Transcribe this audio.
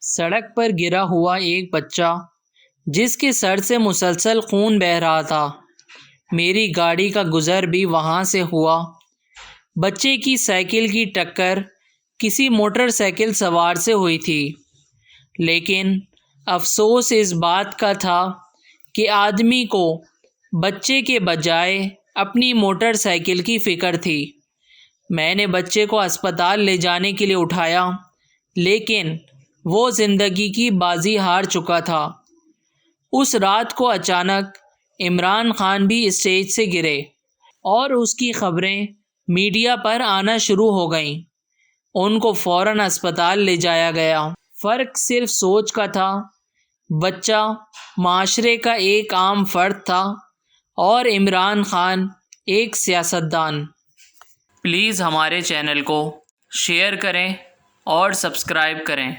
سڑک پر گرا ہوا ایک بچہ جس کے سر سے مسلسل خون بہہ رہا تھا۔ میری گاڑی کا گزر بھی وہاں سے ہوا۔ بچے کی سائیکل کی ٹکر کسی موٹر سائیکل سوار سے ہوئی تھی، لیکن افسوس اس بات کا تھا کہ آدمی کو بچے کے بجائے اپنی موٹر سائیکل کی فکر تھی۔ میں نے بچے کو اسپتال لے جانے کے لیے اٹھایا، لیکن وہ زندگی کی بازی ہار چکا تھا۔ اس رات کو اچانک عمران خان بھی اسٹیج سے گرے اور اس کی خبریں میڈیا پر آنا شروع ہو گئیں۔ ان کو فوراً اسپتال لے جایا گیا۔ فرق صرف سوچ کا تھا۔ بچہ معاشرے کا ایک عام فرد تھا اور عمران خان ایک سیاستدان۔ پلیز ہمارے چینل کو شیئر کریں اور سبسکرائب کریں۔